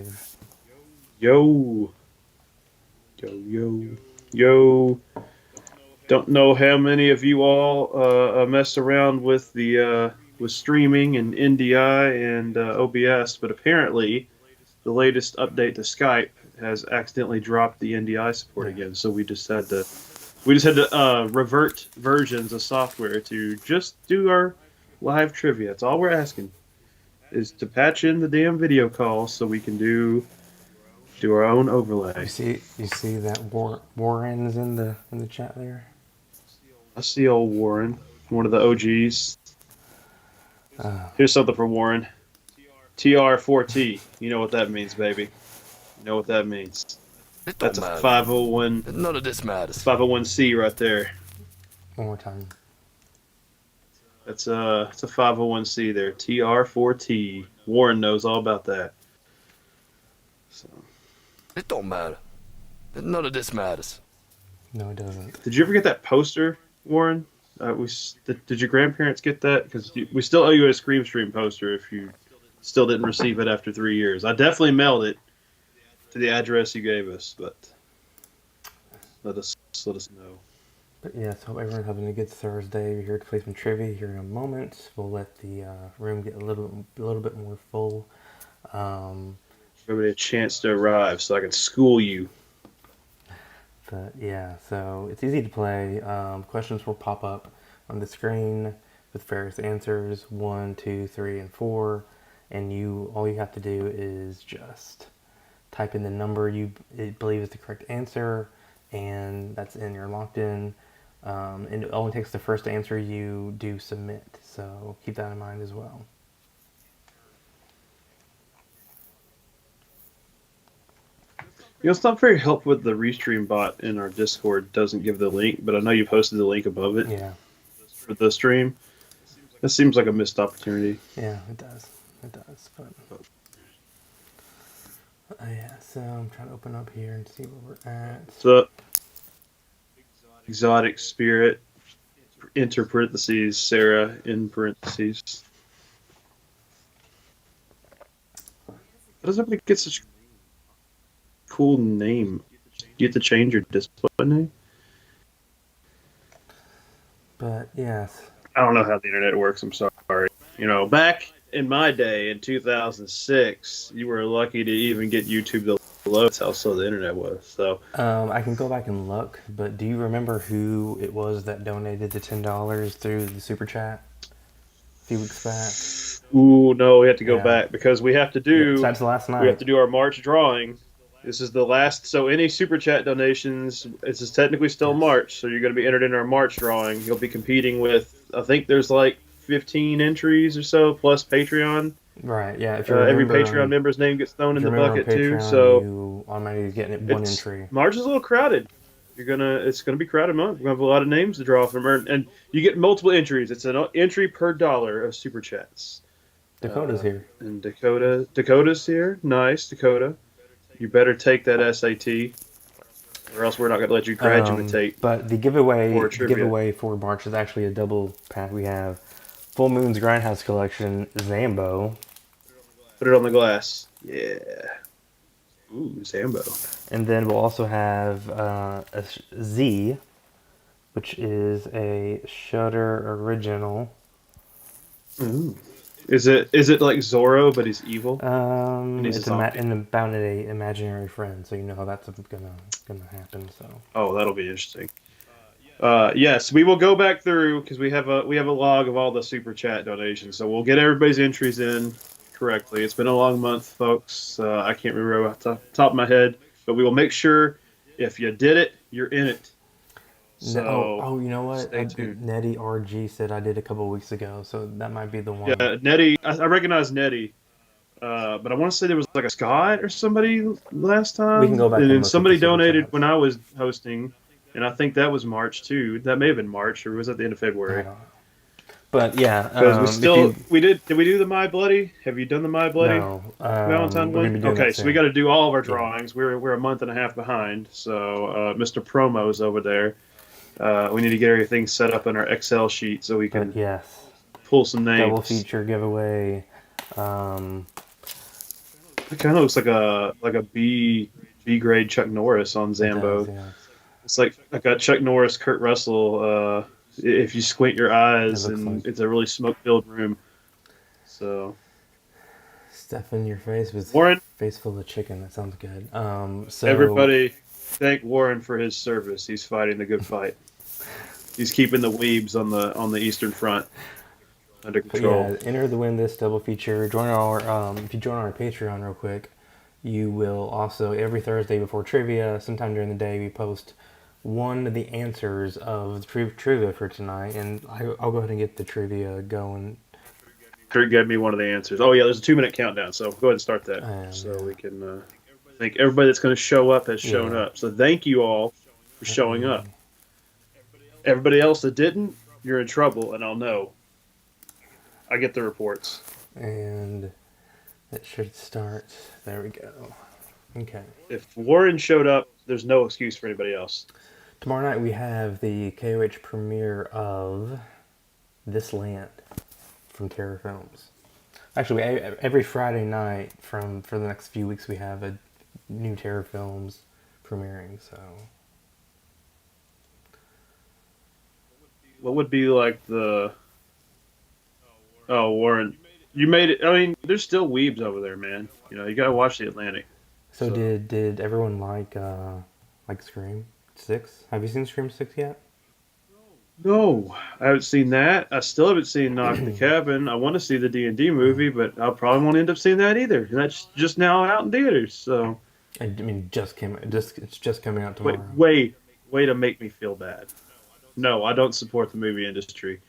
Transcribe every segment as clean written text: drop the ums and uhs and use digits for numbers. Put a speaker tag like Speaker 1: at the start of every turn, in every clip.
Speaker 1: live.
Speaker 2: Yo, yo. Don't know how many of you all mess around with the with streaming and NDI and OBS, but apparently the latest update to Skype has accidentally dropped the NDI support
Speaker 1: Yeah.
Speaker 2: again. So we just had to revert versions of software to just do our live trivia. That's all we're asking is to patch in the damn video call so we can do our own overlay.
Speaker 1: You see that Warren's in the chat there.
Speaker 2: I see old Warren, one of the OGs.
Speaker 1: Uh,
Speaker 2: Here's something for Warren. TR4T. You know what that means, baby. You know what that means.
Speaker 3: It
Speaker 2: That's
Speaker 3: don't
Speaker 2: a
Speaker 3: matter.
Speaker 2: 501
Speaker 3: None of this matters.
Speaker 2: 501c right there.
Speaker 1: One more time.
Speaker 2: It's a 501c there. TR4T. Warren knows all about that. So,
Speaker 3: It don't matter. None of this matters.
Speaker 1: No, it doesn't.
Speaker 2: did you ever get that poster, Warren? Did your grandparents get that? Because we still owe you a Scream Stream poster if you still didn't receive it after 3 years. I definitely mailed it to the address you gave us, but let us know.
Speaker 1: But yeah, so hope everyone's having a good Thursday. We're here to play some trivia here in a moment. We'll let the room get a little bit more full.
Speaker 2: Everybody a chance to arrive so I can school you.
Speaker 1: But yeah, so it's easy to play. Questions will pop up on the screen with various answers, 1, 2, 3, and 4, and all you have to do is just type in the number you believe is the correct answer, and that's in. You're locked in. And it only takes the first answer you do submit, so keep that in mind as well.
Speaker 2: You know, it's not very helpful with the Restream bot in our Discord doesn't give the link, but I know you posted the link above it
Speaker 1: Yeah,
Speaker 2: for the stream. That seems like a missed opportunity.
Speaker 1: yeah, it does. It does, but yeah. So I'm trying to open up here and see where we're at.
Speaker 2: What's up? Exotic Spirit, enter parentheses, Sarah in parentheses. How does everybody get such a cool name? You have to change your display name?
Speaker 1: But yes,
Speaker 2: I don't know how the internet works, I'm sorry. You know, back in my day in 2006, you were lucky to even get YouTube to load. That's how slow the internet was. So
Speaker 1: I can go back and look, but do you remember who it was that donated the $10 through the super chat a few weeks back?
Speaker 2: ooh, no, we have to go
Speaker 1: Yeah.
Speaker 2: back because we have to do
Speaker 1: That's last night.
Speaker 2: we have to do our March drawing. This is the last. So any super chat donations, this is technically still
Speaker 1: Yes.
Speaker 2: March. So you're going to be entered in our March drawing. You'll be competing with. I think there's like 15 entries or so plus Patreon.
Speaker 1: Right, yeah. If you
Speaker 2: Every
Speaker 1: remember,
Speaker 2: Patreon member's name gets thrown
Speaker 1: if
Speaker 2: in
Speaker 1: you
Speaker 2: the
Speaker 1: remember on
Speaker 2: bucket too.
Speaker 1: Patreon,
Speaker 2: So
Speaker 1: you automatically get one
Speaker 2: it's
Speaker 1: entry.
Speaker 2: March is a little crowded. It's gonna be a crowded month. We're gonna have a lot of names to draw from, and you get multiple entries. It's an entry per dollar of super chats.
Speaker 1: Dakota's here.
Speaker 2: And Dakota's here. Nice, Dakota. You better take that SAT, or else we're not gonna let you graduate.
Speaker 1: But the giveaway
Speaker 2: Or trivia.
Speaker 1: for March is actually a double pack. We have Full Moon's Grindhouse Collection, Zambo,
Speaker 2: Put it on the glass. Yeah. Ooh, Zambo.
Speaker 1: and then we'll also have a Z, which is a Shudder original.
Speaker 2: Ooh. Is it like Zorro, but he's evil? he's a
Speaker 1: It's
Speaker 2: zombie.
Speaker 1: about an imaginary friend, so you know how that's gonna happen. So
Speaker 2: Oh, that'll be interesting. Yes, we will go back through because we have a log of all the super chat donations, so we'll get everybody's entries in correctly. It's been a long month, folks. I can't remember off the top of my head, but we will make sure if you did it, you're in it. So
Speaker 1: you know what?
Speaker 2: stay tuned.
Speaker 1: Nettie RG said I did a couple weeks ago, so that might be the one.
Speaker 2: Yeah, Nettie. I recognize Nettie, but I want to say there was like a Scott or somebody last time.
Speaker 1: We can go back
Speaker 2: and
Speaker 1: and
Speaker 2: then
Speaker 1: look at
Speaker 2: somebody
Speaker 1: the super
Speaker 2: donated
Speaker 1: chats.
Speaker 2: when I was hosting, and I think that was March too. That may have been March, or was that the end of
Speaker 1: I
Speaker 2: February?
Speaker 1: don't know. But yeah,
Speaker 2: Because did we do the My Bloody? Have you done the My Bloody
Speaker 1: no,
Speaker 2: Valentine
Speaker 1: we're gonna
Speaker 2: one?
Speaker 1: be doing
Speaker 2: Okay,
Speaker 1: that
Speaker 2: so we
Speaker 1: soon.
Speaker 2: got to do all of our
Speaker 1: Yeah.
Speaker 2: drawings. We're a month and a half behind, so Mr. Promo's over there. We need to get everything set up in our Excel sheet so we can
Speaker 1: But yes,
Speaker 2: pull some
Speaker 1: double
Speaker 2: names.
Speaker 1: feature giveaway.
Speaker 2: It kind of looks like a B grade Chuck Norris on
Speaker 1: It does,
Speaker 2: Zambo.
Speaker 1: yeah.
Speaker 2: It's like I got Chuck Norris, Kurt Russell. If you squint your
Speaker 1: It
Speaker 2: eyes,
Speaker 1: looks like
Speaker 2: and it's a really smoke filled room. So
Speaker 1: stuff in your face with
Speaker 2: Warren,
Speaker 1: face full of chicken. That sounds good. So
Speaker 2: everybody, thank Warren for his service. He's fighting the good fight. He's keeping the weebs on the Eastern Front under
Speaker 1: but yeah,
Speaker 2: control.
Speaker 1: enter the win this double feature. Join our if you join our Patreon real quick, you will also every Thursday before trivia, sometime during the day, we post one of the answers of the trivia for tonight, and I'll go ahead and get the trivia going.
Speaker 2: Kurt gave me one of the answers. Oh yeah, there's a 2 minute countdown. So go ahead and start that, so
Speaker 1: Yeah.
Speaker 2: we can. I think everybody that's going to show up has shown
Speaker 1: Yeah.
Speaker 2: up. So thank you all for showing up. Everybody else that didn't, you're in trouble, and I'll know. I get the reports.
Speaker 1: And it should start. There we go. Okay.
Speaker 2: If Warren showed up, there's no excuse for anybody else.
Speaker 1: Tomorrow night we have the KOH premiere of This Land from Terror Films. Actually, every Friday night for the next few weeks we have a new Terror Films premiering. So
Speaker 2: What would be like the? Oh, Warren, you made it. I mean, there's still weebs over there, man. You know, you gotta watch the Atlantic.
Speaker 1: so
Speaker 2: So-
Speaker 1: did everyone like Scream 6? Have you seen Scream 6 yet?
Speaker 2: No, I haven't seen that. I still haven't seen Knock at the Cabin. I want to see the D&D movie, but I probably won't end up seeing that either. And that's just now out in theaters. So
Speaker 1: I mean, it's just coming out
Speaker 2: wait,
Speaker 1: tomorrow.
Speaker 2: way to make me feel bad. No, I don't support the movie industry.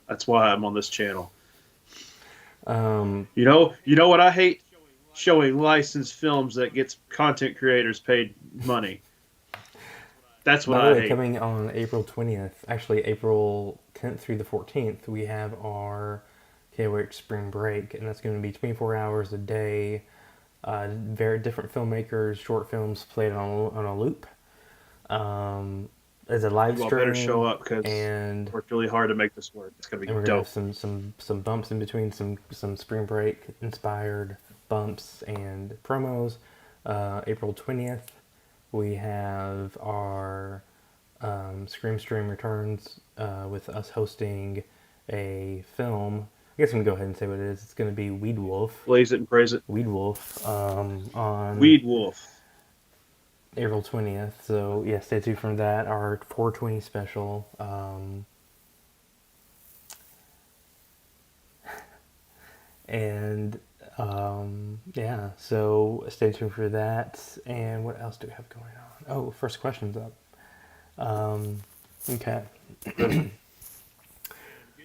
Speaker 2: That's why I'm on this channel.
Speaker 1: Um,
Speaker 2: You know what I hate? Showing licensed films that gets content creators paid money. That's what
Speaker 1: By the
Speaker 2: I
Speaker 1: way,
Speaker 2: hate.
Speaker 1: coming on April 20th, actually April 10th through the 14th, we have our KOH Spring Break, and that's going to be 24 hours a day. Very different filmmakers, short films played on a loop. As a live
Speaker 2: You all
Speaker 1: stream,
Speaker 2: better show up because
Speaker 1: and
Speaker 2: worked really hard to make this work. It's gonna be
Speaker 1: we're gonna
Speaker 2: dope.
Speaker 1: have some bumps in between, some Spring Break inspired bumps and promos. April 20th, we have our Scream Stream returns with us hosting a film. I guess we can go ahead and say what it is. It's going to be Weed Wolf.
Speaker 2: Blaze it and praise it.
Speaker 1: Weed Wolf on
Speaker 2: Weed Wolf.
Speaker 1: April 20th. So, yeah, stay tuned for that. Our 420 special. And yeah, so stay tuned for that. And what else do we have going on? Oh, first question's up. Okay.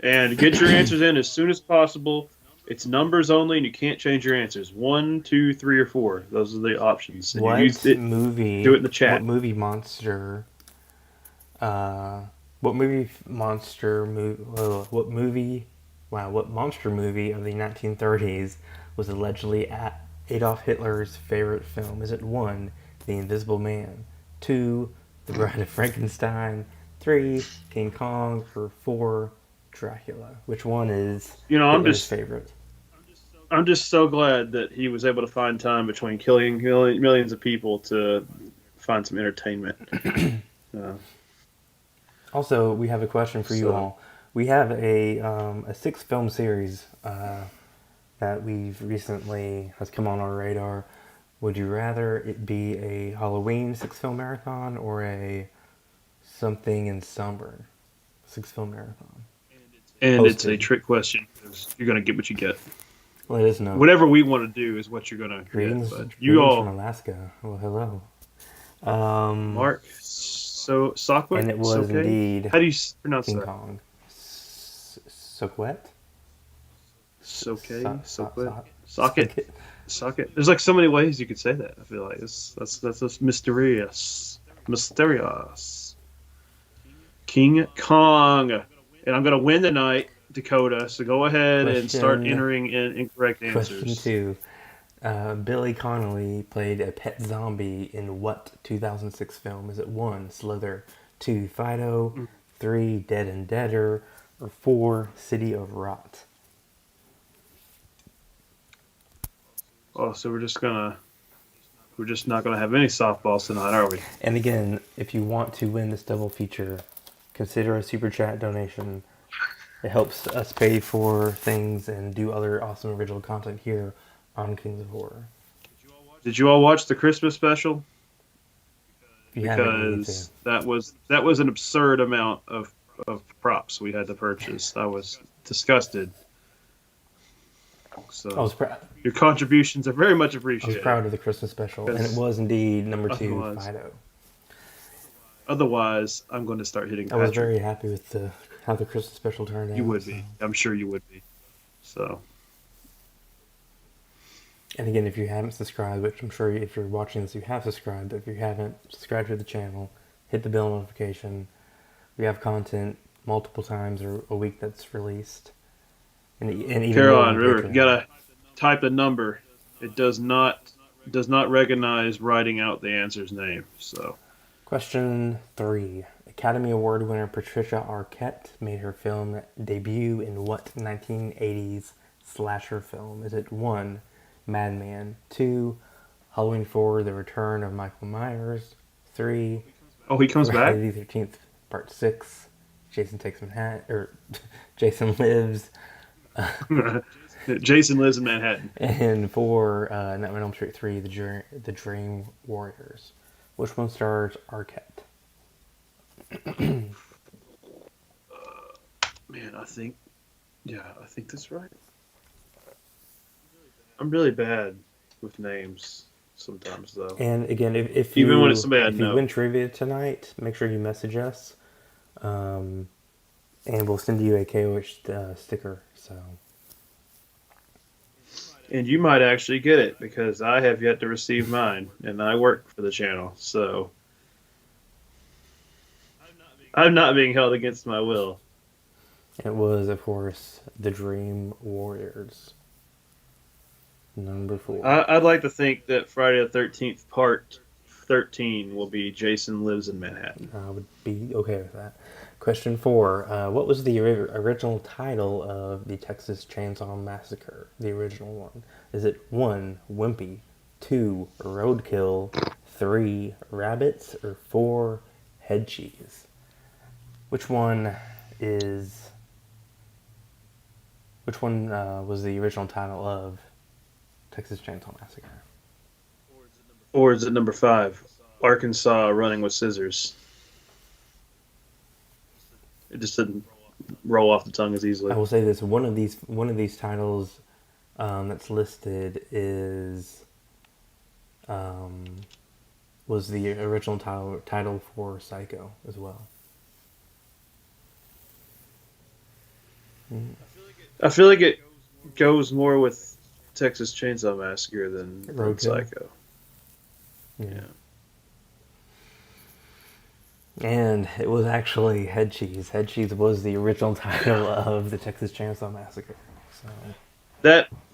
Speaker 2: And get your answers in as soon as possible. It's numbers only, and you can't change your answers. 1, 2, 3, or 4. Those are the options. And
Speaker 1: What
Speaker 2: you use it.
Speaker 1: movie?
Speaker 2: do it in the chat.
Speaker 1: What movie monster? What movie monster movie? What movie? Wow, what monster movie of the 1930s was allegedly Adolf Hitler's favorite film? Is it 1, The Invisible Man, 2, The Bride of Frankenstein, 3, King Kong, or 4, Dracula? Which one is
Speaker 2: You know,
Speaker 1: Hitler's favorite?
Speaker 2: I'm just so glad that he was able to find time between killing millions of people to find some entertainment.
Speaker 1: Also, we have a question for you
Speaker 2: So-
Speaker 1: all. We have a 6-film series that we've recently has come on our radar. Would you rather it be a Halloween 6-film marathon or a something in summer 6-film marathon?
Speaker 2: And it's a
Speaker 1: Posted.
Speaker 2: trick question because you're going to get what you get.
Speaker 1: Let us know.
Speaker 2: Whatever we want to do is what you're going to get.
Speaker 1: Greetings,
Speaker 2: But
Speaker 1: greetings
Speaker 2: you
Speaker 1: from
Speaker 2: all,
Speaker 1: Alaska. Well, hello.
Speaker 2: Mark, so Sockwood?
Speaker 1: And it was indeed
Speaker 2: How do you pronounce
Speaker 1: King
Speaker 2: that?
Speaker 1: Kong. Soquet?
Speaker 2: Socket? Socket? There's like so many ways you could say that. I feel like that's just mysterious. King Kong, and I'm gonna win tonight, Dakota. So go ahead and start
Speaker 1: Question-
Speaker 2: entering in incorrect
Speaker 1: Question
Speaker 2: answers.
Speaker 1: 2. Billy Connolly played a pet zombie in what 2006 film? Is it 1, Slither, 2, Fido, 3, Dead and Deader, or 4, City of Rot?
Speaker 2: Oh, so we're just not gonna have any softballs tonight, are we?
Speaker 1: And again, if you want to win this double feature, consider a super chat donation. It helps us pay for things and do other awesome original content here on Kings of Horror.
Speaker 2: Did you all watch the Christmas special?
Speaker 1: If you haven't, you need to.
Speaker 2: Because that was an absurd amount of props we had to purchase. I was disgusted. So your contributions are very much
Speaker 1: I was
Speaker 2: appreciated.
Speaker 1: proud of the Christmas special, and it was indeed number 2, Fido.
Speaker 2: Otherwise, I'm going to start hitting
Speaker 1: I was
Speaker 2: Patrick.
Speaker 1: very happy with how the Christmas special turned out.
Speaker 2: You would be. I'm sure you would be. So.
Speaker 1: And again, if you haven't subscribed, which I'm sure if you're watching this, you have subscribed. But if you haven't, subscribe to the channel, hit the bell notification. We have content multiple times a week that's released. And even
Speaker 2: Caroline, remember, you gotta type the number. It does not recognize writing out the answer's name. So.
Speaker 1: Question 3. Academy Award winner Patricia Arquette made her film debut in what 1980s slasher film? Is it 1, Madman, 2, Halloween 4, The Return of Michael Myers, 3,
Speaker 2: Oh, he comes back?
Speaker 1: Friday the 13th, Part 6, Jason Takes Manhattan, or Jason Lives,
Speaker 2: Jason Lives in Manhattan.
Speaker 1: and 4, Nightmare on Elm Street 3, The Dream Warriors. Which one stars Arquette?
Speaker 2: Man, I think that's right. I'm really bad with names sometimes, though.
Speaker 1: And again, if
Speaker 2: Even
Speaker 1: you,
Speaker 2: when it's somebody I
Speaker 1: if you
Speaker 2: know.
Speaker 1: win trivia tonight, make sure you message us, and we'll send you a KOH sticker. So,
Speaker 2: And you might actually get it because I have yet to receive mine, and I work for the channel, so I'm not being held against my will.
Speaker 1: it was, of course, The Dream Warriors. Number 4.
Speaker 2: I'd like to think that Friday the 13th, Part 13, will be Jason Lives in Manhattan.
Speaker 1: I would be okay with that. Question 4. What was the original title of the Texas Chainsaw Massacre? The original one. Is it 1, Wimpy, 2, Roadkill, 3, Rabbits, or 4, Head Cheese? Which one was the original title of Texas Chainsaw Massacre?
Speaker 2: Or is it number 5, Arkansas Running with Scissors? It just didn't roll off the tongue as easily.
Speaker 1: I will say this: one of these titles that's listed was the original title for Psycho as well.
Speaker 2: I feel like it goes more with Texas Chainsaw Massacre than
Speaker 1: Roadkill?
Speaker 2: Psycho.
Speaker 1: Yeah. And it was actually Head Cheese. Head Cheese was the original title of the Texas Chainsaw Massacre. So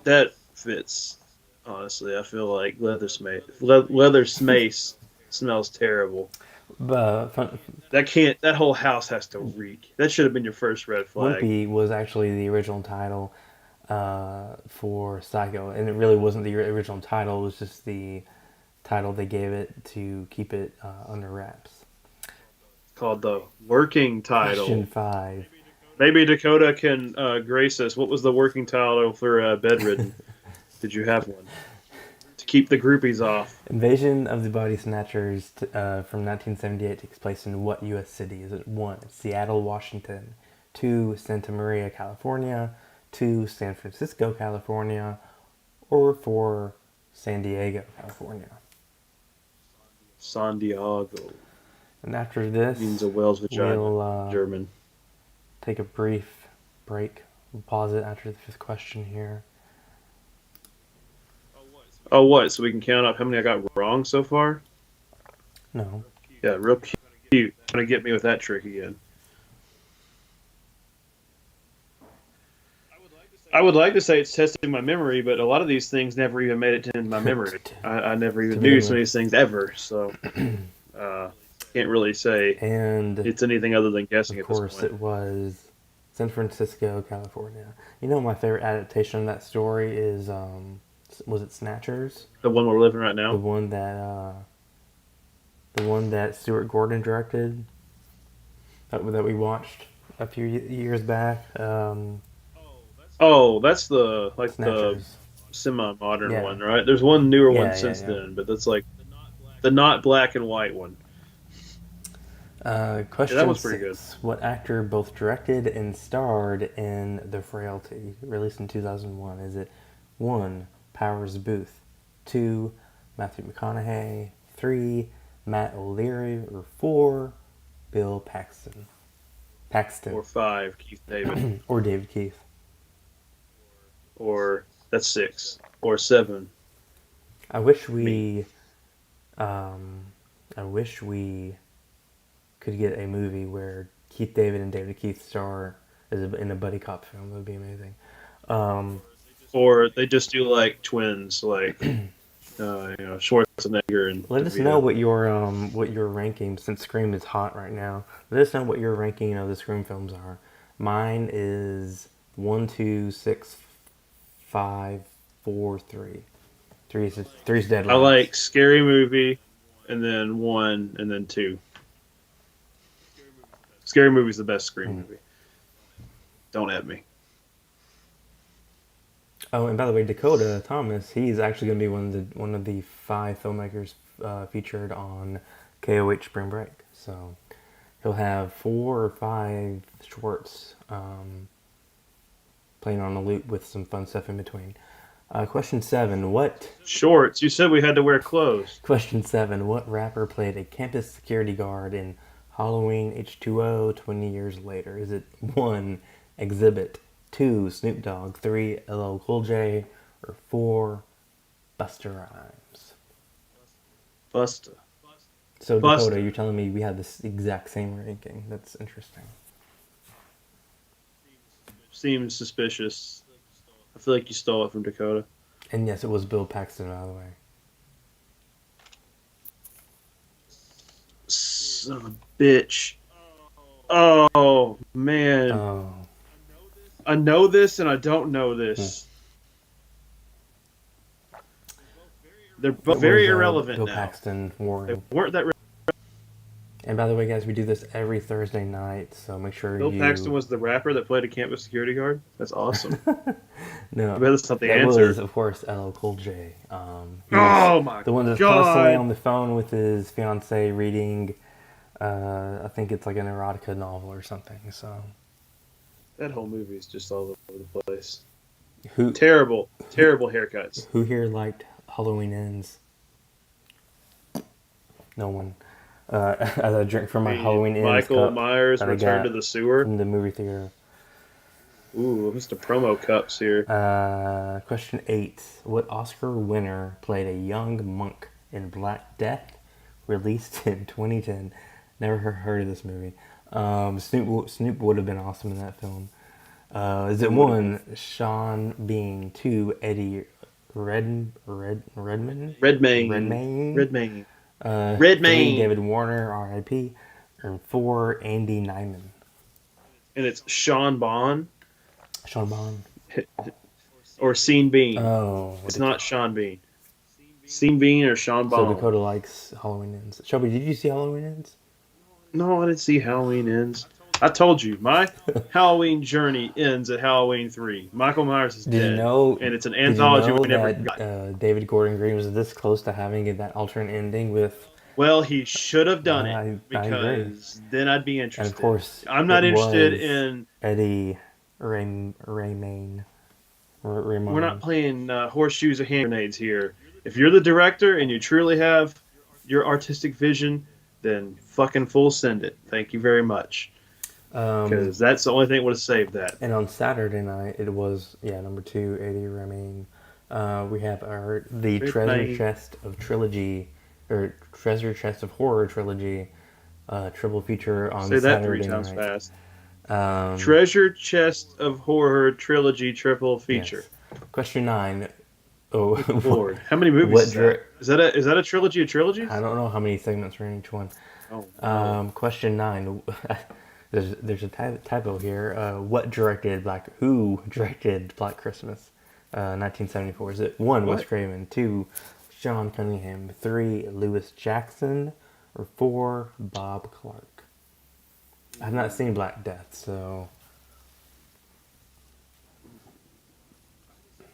Speaker 2: That fits. Honestly, I feel like leather smace smells terrible.
Speaker 1: but
Speaker 2: That whole house has to reek. That should have been your first red flag.
Speaker 1: Wimpy was actually the original title for Psycho, and it really wasn't the original title. It was just the title they gave it to keep it under wraps.
Speaker 2: Called the working title.
Speaker 1: Question 5.
Speaker 2: Maybe Dakota can grace us. What was the working title for Bedridden? Did you have one? To keep the groupies off.
Speaker 1: Invasion of the Body Snatchers from 1978 takes place in what U.S. city? Is it 1, Seattle, Washington, 2, Santa Maria, California, 2, San Francisco, California, or 4, San Diego, California?
Speaker 2: San Diego.
Speaker 1: And after this,
Speaker 2: Means a whale's vagina.
Speaker 1: we'll
Speaker 2: German.
Speaker 1: take a brief break. We'll pause it after the 5th question here.
Speaker 2: Oh, what? So we can count up how many I got wrong so far?
Speaker 1: No.
Speaker 2: Yeah, real cute. Trying to get me with that trick again. I would like to say it's testing my memory, but a lot of these things never even made it to my memory. I never even knew some of these things ever, so can't really say
Speaker 1: And
Speaker 2: it's anything other than guessing
Speaker 1: of
Speaker 2: at this
Speaker 1: course,
Speaker 2: point.
Speaker 1: it was San Francisco, California. You know, my favorite adaptation of that story is was it Snatchers?
Speaker 2: The one we're living right
Speaker 1: The
Speaker 2: now.
Speaker 1: one that Stuart Gordon directed that we watched a few years back.
Speaker 2: Oh, that's the
Speaker 1: Snatchers.
Speaker 2: semi-modern
Speaker 1: Yeah.
Speaker 2: one, right? There's one newer one
Speaker 1: Yeah,
Speaker 2: since
Speaker 1: yeah.
Speaker 2: then, but that's like the not black and white one.
Speaker 1: Question
Speaker 2: that was pretty
Speaker 1: 6. What actor both directed and starred in The Frailty, released in 2001? Is it 1. Powers Booth, 2. Matthew McConaughey, 3. Matt O'Leary, or 4. Bill Paxton?
Speaker 2: Or 5, Keith David.
Speaker 1: Or David Keith.
Speaker 2: Or that's 6. Or 7.
Speaker 1: I wish we could get a movie where Keith David and David Keith star in a buddy cop film. That would be amazing.
Speaker 2: Or they just do like twins, like Schwarzenegger and
Speaker 1: Let us
Speaker 2: DeVito.
Speaker 1: know what your ranking, since Scream is hot right now. Let us know what your ranking of the Scream films are. Mine is 1, 2, 6, 5, 4, 3. Three's dead
Speaker 2: I
Speaker 1: last.
Speaker 2: like Scary Movie, and then 1, and then 2. Scary Movie's the best Scream movie. Don't at me.
Speaker 1: Oh, and by the way, Dakota Thomas, he's actually going to be one of the 5 filmmakers featured on KOH Spring Break. So he'll have 4 or 5 shorts playing on a loop with some fun stuff in between. Question 7.
Speaker 2: Shorts. You said we had to wear clothes.
Speaker 1: Question 7. What rapper played a campus security guard in Halloween H2O 20 years later? Is it 1. Exhibit, 2. Snoop Dogg, 3. LL Cool J, or 4. Busta Rhymes?
Speaker 2: Busta.
Speaker 1: So
Speaker 2: Busta.
Speaker 1: Dakota, you're telling me we have this exact same ranking. That's interesting.
Speaker 2: Seems suspicious. I feel like you stole it from Dakota.
Speaker 1: And yes, it was Bill Paxton, by the way.
Speaker 2: Son of a bitch. Oh, man.
Speaker 1: Oh.
Speaker 2: I know this and I don't know this. They're both
Speaker 1: It
Speaker 2: very
Speaker 1: was,
Speaker 2: irrelevant
Speaker 1: Bill
Speaker 2: now.
Speaker 1: Paxton,
Speaker 2: They
Speaker 1: Warren.
Speaker 2: weren't that.
Speaker 1: And by the way, guys, we do this every Thursday night, so make sure
Speaker 2: Bill
Speaker 1: you...
Speaker 2: Paxton was the rapper that played a campus security guard. That's awesome.
Speaker 1: No,
Speaker 2: I bet that's not the
Speaker 1: that
Speaker 2: answer.
Speaker 1: was, of course, LL Cool J. He was
Speaker 2: Oh my
Speaker 1: the one that's
Speaker 2: God.
Speaker 1: constantly on the phone with his fiancee reading, I think it's like an erotica novel or something. So
Speaker 2: That whole movie is just all over the place.
Speaker 1: who
Speaker 2: Terrible haircuts.
Speaker 1: who here liked Halloween Ends? No one. I had a drink from my Halloween Ends
Speaker 2: Michael
Speaker 1: cup
Speaker 2: Myers
Speaker 1: that I
Speaker 2: Return
Speaker 1: got
Speaker 2: to the Sewer.
Speaker 1: from the movie theater.
Speaker 2: Ooh, Mr. Promo Cups here.
Speaker 1: Question 8. What Oscar winner played a young monk in Black Death, released in 2010? Never heard of this movie. Snoop would have been awesome in that film. Is it 1. Sean Bean, 2. Eddie Redmayne?
Speaker 2: Redmayne.
Speaker 1: Redmayne.
Speaker 2: Redmayne.
Speaker 1: 3.
Speaker 2: Redmayne.
Speaker 1: David Warner, R.I.P. And 4. Andy Nyman.
Speaker 2: And it's Sean Bond
Speaker 1: Sean Bond.
Speaker 2: or Sean Bean.
Speaker 1: Oh.
Speaker 2: It's not Sean Bean. Sean Bean or Sean
Speaker 1: So
Speaker 2: Bond.
Speaker 1: Dakota likes Halloween Ends. Shelby, did you see Halloween Ends?
Speaker 2: No, I didn't see Halloween Ends. I told you, my Halloween journey ends at Halloween 3. Michael Myers is
Speaker 1: Did
Speaker 2: dead.
Speaker 1: you know?
Speaker 2: And it's an
Speaker 1: Did you
Speaker 2: anthology
Speaker 1: know
Speaker 2: we never
Speaker 1: that
Speaker 2: got.
Speaker 1: David Gordon Green was this close to having that alternate ending with?
Speaker 2: Well, he should have done
Speaker 1: I
Speaker 2: it
Speaker 1: agree.
Speaker 2: because then I'd be
Speaker 1: And
Speaker 2: interested.
Speaker 1: of course,
Speaker 2: I'm not
Speaker 1: it
Speaker 2: interested
Speaker 1: was
Speaker 2: in.
Speaker 1: Eddie Redmayne.
Speaker 2: We're not playing horseshoes or hand grenades here. If you're the director and you truly have your artistic vision, then fucking full send it. Thank you very much. Because that's the only thing that would have saved that.
Speaker 1: And on Saturday night, it was number 2, Eddie Redmayne. We have the Treasure
Speaker 2: Redmayne.
Speaker 1: Chest of Trilogy, or Treasure Chest of Horror Trilogy, triple feature on
Speaker 2: Say that
Speaker 1: Saturday
Speaker 2: 3 times
Speaker 1: night.
Speaker 2: fast.
Speaker 1: Um,
Speaker 2: Treasure Chest of Horror Trilogy Triple Feature.
Speaker 1: yes. Question 9. Oh,
Speaker 2: Lord, how many movies
Speaker 1: What
Speaker 2: is that? Is that a trilogy of trilogies?
Speaker 1: I don't know how many segments are in each one.
Speaker 2: Oh, no.
Speaker 1: Question 9. There's a typo here. Who directed Black Christmas? 1974. Is it 1, Wes
Speaker 2: What?
Speaker 1: Craven, 2, Sean Cunningham, 3, Lewis Jackson, or 4, Bob Clark? I've not seen Black Death, so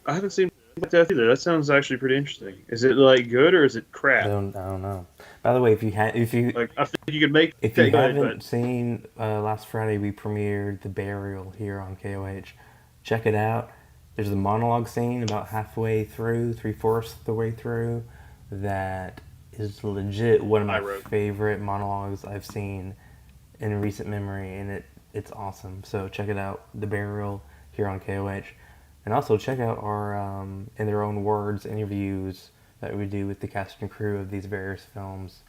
Speaker 2: I haven't seen Black Death either. That sounds actually pretty interesting. Is it like good or is it crap?
Speaker 1: I don't know. By the way, if you
Speaker 2: Like I think you could make
Speaker 1: if
Speaker 2: that
Speaker 1: you
Speaker 2: good,
Speaker 1: haven't
Speaker 2: but
Speaker 1: seen, last Friday we premiered The Burial here on KOH. Check it out. There's a monologue scene about halfway through, 3/4 the way through, that is legit one of
Speaker 2: I
Speaker 1: my
Speaker 2: wrote.
Speaker 1: favorite monologues I've seen in recent memory, and it's awesome. So check it out, The Burial here on KOH, and also check out our in their own words interviews that we do with the cast and crew of these various films.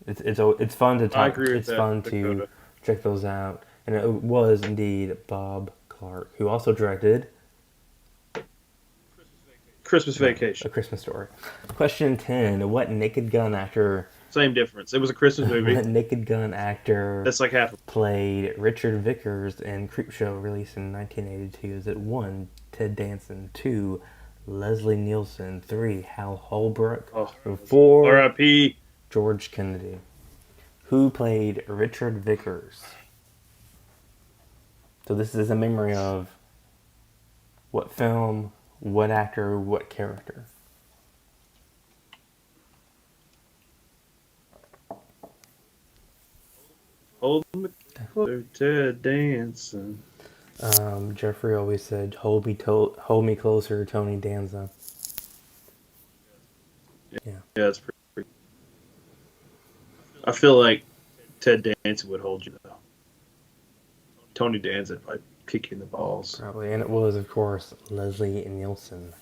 Speaker 1: It's fun to talk.
Speaker 2: I agree with
Speaker 1: It's
Speaker 2: that,
Speaker 1: fun to
Speaker 2: Dakota.
Speaker 1: check those out, and it was indeed Bob Clark who also directed
Speaker 2: Christmas Vacation.
Speaker 1: A Christmas Story. Question 10: What Naked Gun actor?
Speaker 2: Same difference. It was a Christmas movie.
Speaker 1: What Naked Gun actor
Speaker 2: That's like half.
Speaker 1: played Richard Vickers in Creepshow, released in 1982? Is it 1, Ted Danson, 2, Leslie Nielsen, 3, Hal Holbrook,
Speaker 2: Oh,
Speaker 1: or 4,
Speaker 2: R.I.P.
Speaker 1: George Kennedy? Who played Richard Vickers? So this is a memory of what film, what actor, what character.
Speaker 2: Hold me closer, Ted Danson.
Speaker 1: Jeffrey always said, hold me closer, Tony Danza." Yeah.
Speaker 2: Yeah, it's pretty. I feel like Ted Danson would hold you though. Tony Danza would kick you in the balls.
Speaker 1: Probably. And it was, of course, Leslie Nielsen,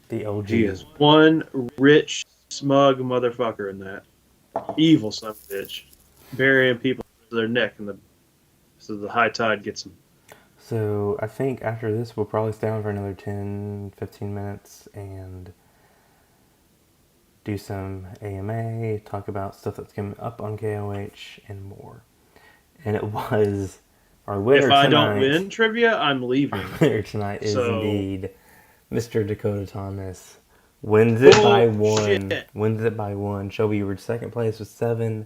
Speaker 1: the OG.
Speaker 2: He is one rich, smug motherfucker in that. Evil son of a bitch. Burying people to their neck so the high tide gets them.
Speaker 1: So I think after this, we'll probably stay on for another 10, 15 minutes and do some AMA, talk about stuff that's coming up on KOH, and more. And it was our winner
Speaker 2: If I
Speaker 1: tonight.
Speaker 2: don't win trivia, I'm leaving.
Speaker 1: Our winner tonight is
Speaker 2: So-
Speaker 1: indeed Mr. Dakota Thomas. Wins it by one.
Speaker 2: Bullshit.
Speaker 1: Wins it by one. Shelby, you were second place with 7.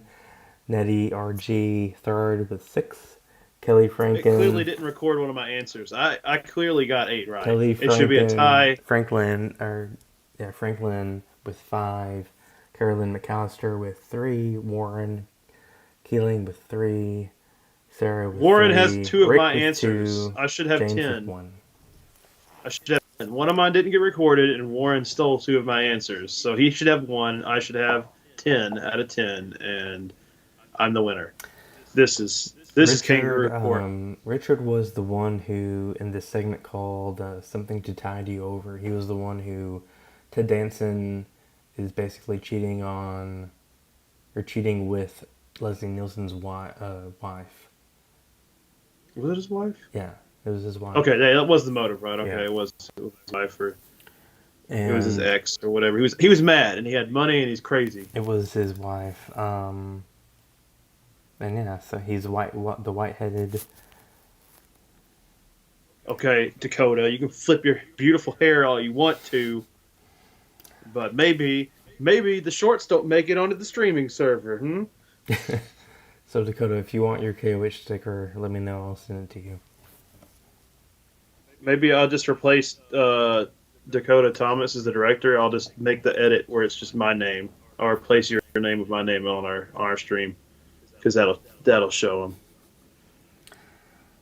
Speaker 1: Nettie RG third with 6. Kelly
Speaker 2: It
Speaker 1: Franken.
Speaker 2: clearly didn't record one of my answers. I clearly got 8 right.
Speaker 1: Kelly
Speaker 2: It should be a tie.
Speaker 1: Franklin with 5. Carolyn McAllister with 3. Warren Keeling with 3. Sarah with
Speaker 2: Warren
Speaker 1: 3.
Speaker 2: has 2 of
Speaker 1: Rick
Speaker 2: my
Speaker 1: with
Speaker 2: answers.
Speaker 1: 2.
Speaker 2: I should have
Speaker 1: James
Speaker 2: 10.
Speaker 1: with 1.
Speaker 2: I should have 10. One of mine didn't get recorded, and Warren stole 2 of my answers. So he should have 1. I should have 10 out of 10, and I'm the winner. This is Kangaroo Court.
Speaker 1: Richard was the one who, in this segment called Something to Tide You Over, he was the one who, Ted Danson is basically cheating with Leslie Nielsen's wife.
Speaker 2: Was it his wife?
Speaker 1: Yeah, it was his wife.
Speaker 2: Okay, that was the motive, right? Okay,
Speaker 1: Yeah.
Speaker 2: it was his wife, or
Speaker 1: And
Speaker 2: it was his ex, or whatever. He was mad, and he had money, and he's crazy.
Speaker 1: It was his wife. And yeah, so he's the white-headed.
Speaker 2: Okay, Dakota, you can flip your beautiful hair all you want to, but maybe the shorts don't make it onto the streaming server.
Speaker 1: So Dakota, if you want your KOH sticker, let me know. I'll send it to you.
Speaker 2: Maybe I'll just replace Dakota Thomas as the director. I'll just make the edit where it's just my name, or replace your name with my name on our stream, because that'll show them.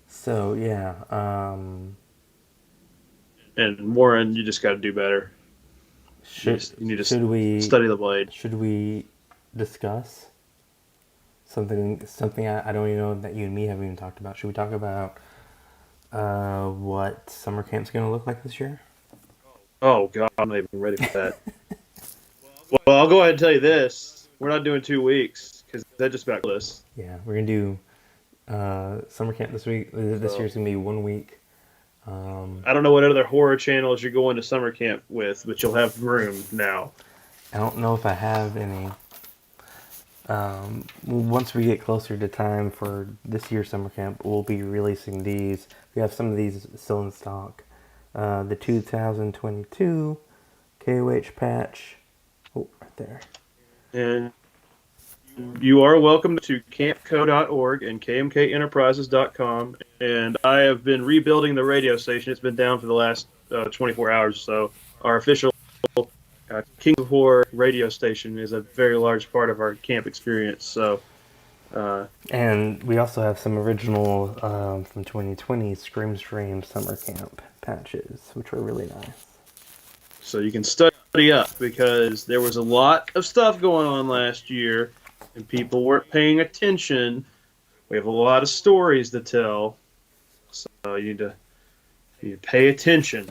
Speaker 1: So yeah,
Speaker 2: And Warren, you just got to do better. You need to
Speaker 1: should we
Speaker 2: study the blade.
Speaker 1: Should we discuss something I don't even know that you and me haven't even talked about? Should we talk about what summer camp's going to look like this year?
Speaker 2: Oh God, I'm not even ready for that. Well, I'll go ahead and tell you this: we're not doing 2 weeks because that just about close.
Speaker 1: Yeah, we're gonna do summer camp this week. This
Speaker 2: So-
Speaker 1: year's gonna be 1 week.
Speaker 2: I don't know what other horror channels you're going to summer camp with, but you'll have room now.
Speaker 1: I don't know if I have any. Once we get closer to time for this year's summer camp, we'll be releasing these. We have some of these still in stock. the 2022 KOH patch. Oh, right there.
Speaker 2: And you are welcome to campco.org and kmkenterprises.com. And I have been rebuilding the radio station. It's been down for the last 24 hours or so. Our official King of Horror radio station is a very large part of our camp experience. So,
Speaker 1: And we also have some original from 2020 Scream Stream Summer Camp patches, which were really nice.
Speaker 2: so you can study up because there was a lot of stuff going on last year and people weren't paying attention. We have a lot of stories to tell. So you need to pay attention.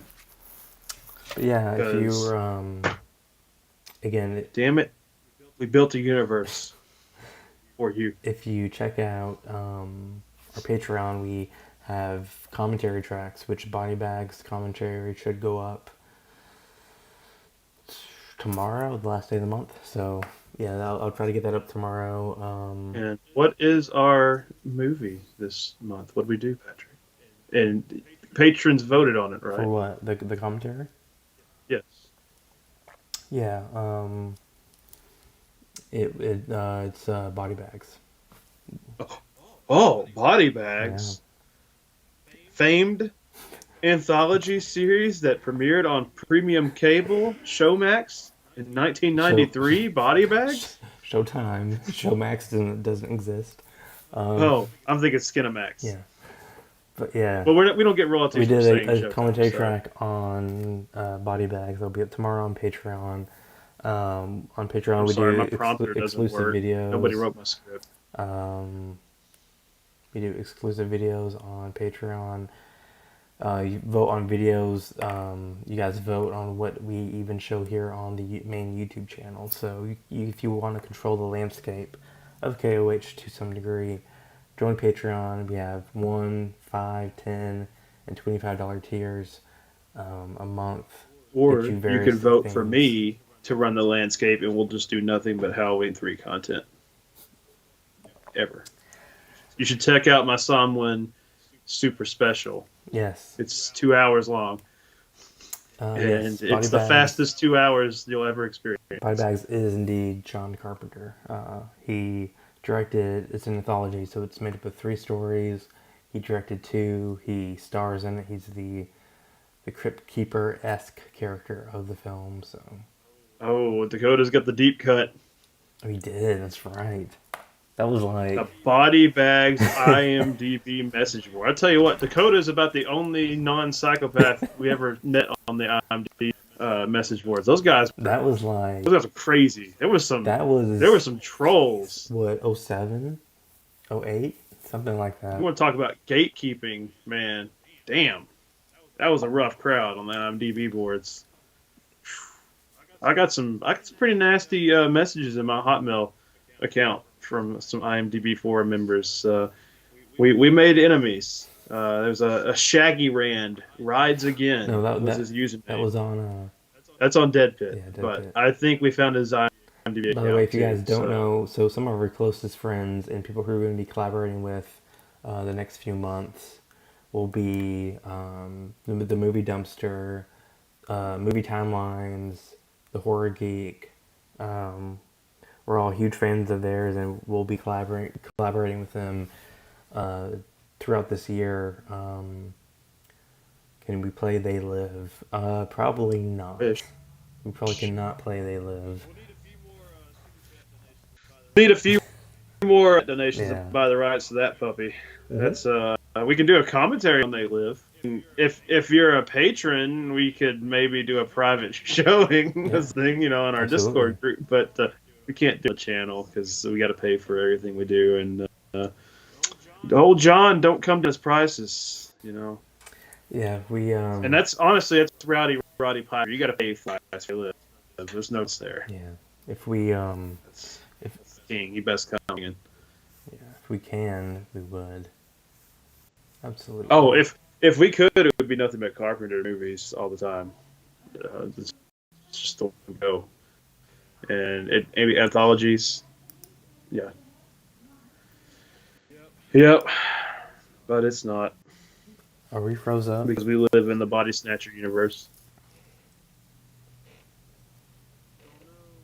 Speaker 1: But yeah, if you
Speaker 2: Because-
Speaker 1: again,
Speaker 2: Damn it. We built a universe for you.
Speaker 1: if you check out our Patreon, we have commentary tracks, which Body Bags commentary should go up tomorrow, the last day of the month. So yeah, I'll try to get that up tomorrow.
Speaker 2: And what is our movie this month? What did we do, Patrick? And patrons voted on it,
Speaker 1: For
Speaker 2: right?
Speaker 1: what, the commentary?
Speaker 2: Yes.
Speaker 1: Yeah, it's Body Bags.
Speaker 2: Oh, Body Bags. Famed anthology series that premiered on premium cable Showmax in 1993. Body Bags.
Speaker 1: Showtime. Showmax doesn't exist.
Speaker 2: Oh, I'm thinking Skinamax.
Speaker 1: Yeah, but yeah,
Speaker 2: But we don't get royalties.
Speaker 1: we
Speaker 2: for
Speaker 1: did
Speaker 2: saying
Speaker 1: a
Speaker 2: Showtime,
Speaker 1: commentary
Speaker 2: so-
Speaker 1: track on Body Bags. That'll be up tomorrow on Patreon. On Patreon,
Speaker 2: I'm
Speaker 1: we
Speaker 2: sorry,
Speaker 1: do
Speaker 2: my prompter doesn't
Speaker 1: exclusive
Speaker 2: work.
Speaker 1: videos.
Speaker 2: Nobody wrote my script.
Speaker 1: We do exclusive videos on Patreon. You vote on videos. You guys vote on what we even show here on the main YouTube channel. So if you want to control the landscape of KOH to some degree, join Patreon. We have $1, $5, $10, and $25 tiers a month.
Speaker 2: Or
Speaker 1: Get you
Speaker 2: you
Speaker 1: various
Speaker 2: can vote for
Speaker 1: things.
Speaker 2: me to run the landscape, and we'll just do nothing but Halloween 3 content. Ever. You should check out my Somlin Super Special.
Speaker 1: Yes.
Speaker 2: It's 2 hours long, and
Speaker 1: yes, Body
Speaker 2: it's the
Speaker 1: Bags.
Speaker 2: fastest 2 hours you'll ever experience.
Speaker 1: Body Bags is indeed John Carpenter. He directed, it's an anthology, so it's made up of 3 stories. He directed 2. He stars in it. He's the Crypt Keeper-esque character of the film. So
Speaker 2: Oh, Dakota's got the deep cut.
Speaker 1: he did. That's right. That was like
Speaker 2: The Body Bags IMDb message board. I tell you what, Dakota is about the only non-psychopath we ever met on the IMDb message boards. Those guys are crazy. There were some trolls.
Speaker 1: what, 07, 08, something like that.
Speaker 2: You want to talk about gatekeeping, man? Damn, that was a rough crowd on the IMDb boards. I got some pretty nasty messages in my Hotmail account from some IMDb forum members. We made enemies. There's a Shaggy Rand rides again.
Speaker 1: No,
Speaker 2: was his username.
Speaker 1: That was on.
Speaker 2: That's on Dead Pit.
Speaker 1: Yeah, Dead
Speaker 2: but
Speaker 1: Pit.
Speaker 2: I think we found his IMDb account.
Speaker 1: By the way, if you guys
Speaker 2: too,
Speaker 1: don't
Speaker 2: so-
Speaker 1: know, so some of our closest friends and people who we're going to be collaborating with the next few months will be the Movie Dumpster, Movie Timelines, the Horror Geek. We're all huge fans of theirs, and we'll be collaborating with them throughout this year. Can we play They Live? Probably not.
Speaker 2: Fish.
Speaker 1: We probably cannot play They Live.
Speaker 2: Need a few more donations
Speaker 1: Yeah.
Speaker 2: to buy the rights to that puppy. That's we can do a commentary on They Live. If you're a patron, we could maybe do a private showing this thing, in our
Speaker 1: Absolutely.
Speaker 2: Discord group. But we can't do a channel because we got to pay for everything we do. And old John, don't come to his prices,
Speaker 1: Yeah, we
Speaker 2: And that's honestly Roddy Piper. You got to pay for rights to live. There's notes there.
Speaker 1: yeah. If we
Speaker 2: That's king. He best come in.
Speaker 1: if we can, we would. Absolutely.
Speaker 2: Oh, if we could, it would be nothing but Carpenter movies all the time. It's just the way to go. And maybe anthologies. Yeah. Yep. But it's not.
Speaker 1: Are we froze up?
Speaker 2: because we live in the Body Snatcher universe.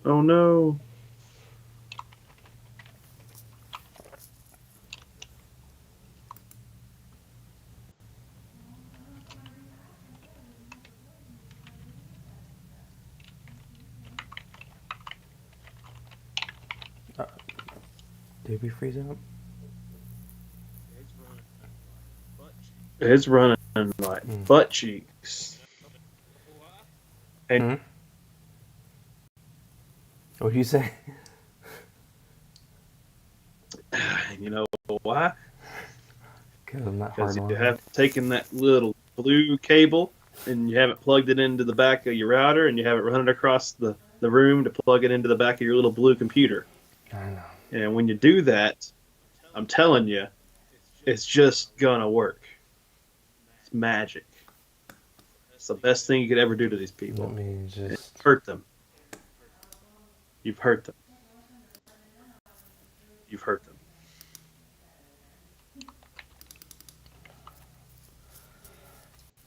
Speaker 2: Oh no.
Speaker 1: Did we freeze up?
Speaker 2: It's running like butt cheeks.
Speaker 1: Hmm? What did you say?
Speaker 2: You know why?
Speaker 1: Because I'm not
Speaker 2: Because
Speaker 1: hard
Speaker 2: you
Speaker 1: on.
Speaker 2: have taken that little blue cable and you haven't plugged it into the back of your router and you haven't run it across the room to plug it into the back of your little blue computer.
Speaker 1: I know.
Speaker 2: And when you do that, I'm telling you, it's just gonna work. It's magic. It's the best thing you could ever do to these people.
Speaker 1: Let me just.
Speaker 2: Hurt them. You've hurt them. You've hurt them.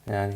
Speaker 1: Yeah,